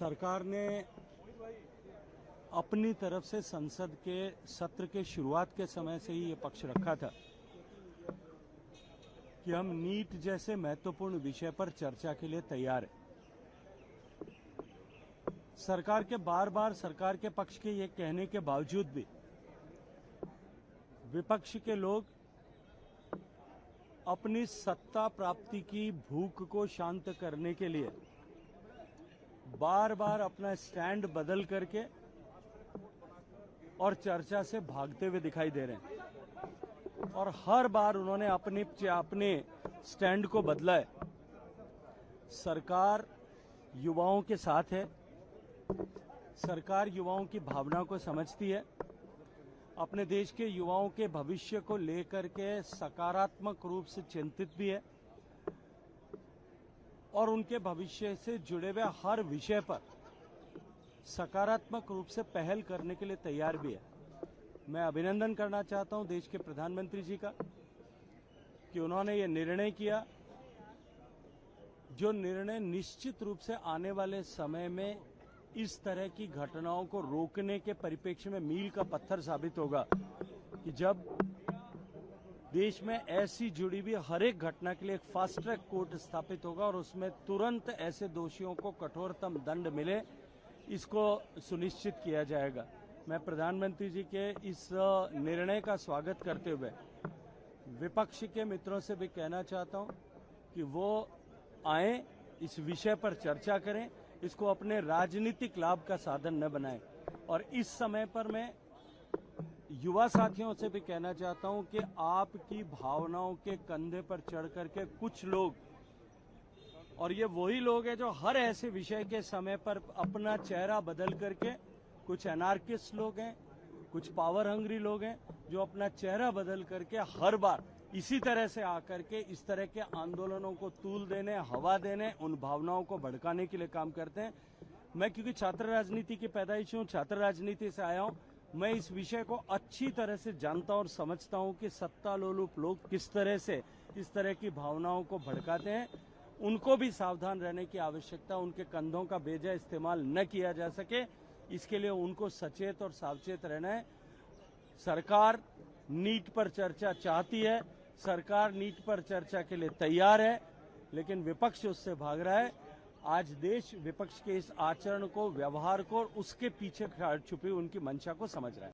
सरकार ने अपनी तरफ से संसद के सत्र के शुरुआत के समय से ही ये पक्ष रखा था कि हम नीट जैसे महत्वपूर्ण विषय पर चर्चा के लिए तैयार हैं। सरकार के बार बार सरकार के पक्ष के ये कहने के बावजूद भी विपक्ष के लोग अपनी सत्ता प्राप्ति की भूख को शांत करने के लिए बार बार अपना स्टैंड बदल करके और चर्चा से भागते हुए दिखाई दे रहे हैं और हर बार उन्होंने अपने स्टैंड को बदला है। सरकार युवाओं के साथ है, सरकार युवाओं की भावना को समझती है, अपने देश के युवाओं के भविष्य को लेकर के सकारात्मक रूप से चिंतित भी है और उनके भविष्य से जुड़े हुए हर विषय पर सकारात्मक रूप से पहल करने के लिए तैयार भी है। मैं अभिनंदन करना चाहता हूं देश के प्रधानमंत्री जी का कि उन्होंने ये निर्णय किया, जो निर्णय निश्चित रूप से आने वाले समय में इस तरह की घटनाओं को रोकने के परिप्रेक्ष्य में मील का पत्थर साबित होगा कि जब देश में ऐसी जुड़ी हुई हर एक घटना के लिए एक फास्ट ट्रैक कोर्ट स्थापित होगा और उसमें तुरंत ऐसे दोषियों को कठोरतम दंड मिले, इसको सुनिश्चित किया जाएगा। मैं प्रधानमंत्री जी के इस निर्णय का स्वागत करते हुए विपक्ष के मित्रों से भी कहना चाहता हूं कि वो आए, इस विषय पर चर्चा करें, इसको अपने राजनीतिक लाभ का साधन न बनाएं। और इस समय पर मैं युवा साथियों से भी कहना चाहता हूं कि आपकी भावनाओं के कंधे पर चढ़ करके कुछ लोग, और ये वही लोग हैं जो हर ऐसे विषय के समय पर अपना चेहरा बदल करके, कुछ एनार्किस्ट लोग हैं, कुछ पावर हंग्री लोग हैं जो अपना चेहरा बदल करके हर बार इसी तरह से आकर के इस तरह के आंदोलनों को तूल देने, हवा देने, उन भावनाओं को भड़काने के लिए काम करते हैं। मैं क्योंकि छात्र राजनीति की पैदाइश हूं, छात्र राजनीति से आया हूं, मैं इस विषय को अच्छी तरह से जानता और समझता हूं कि सत्ता लोलुप लोग किस तरह से इस तरह की भावनाओं को भड़काते हैं। उनको भी सावधान रहने की आवश्यकता, उनके कंधों का बेजा इस्तेमाल न किया जा सके, इसके लिए उनको सचेत और सावचेत रहना है। सरकार नीट पर चर्चा चाहती है, सरकार नीट पर चर्चा के लिए तैयार है, लेकिन विपक्ष उससे भाग रहा है। आज देश विपक्ष के इस आचरण को, व्यवहार को और उसके पीछे छुपी उनकी मंशा को समझ रहा है।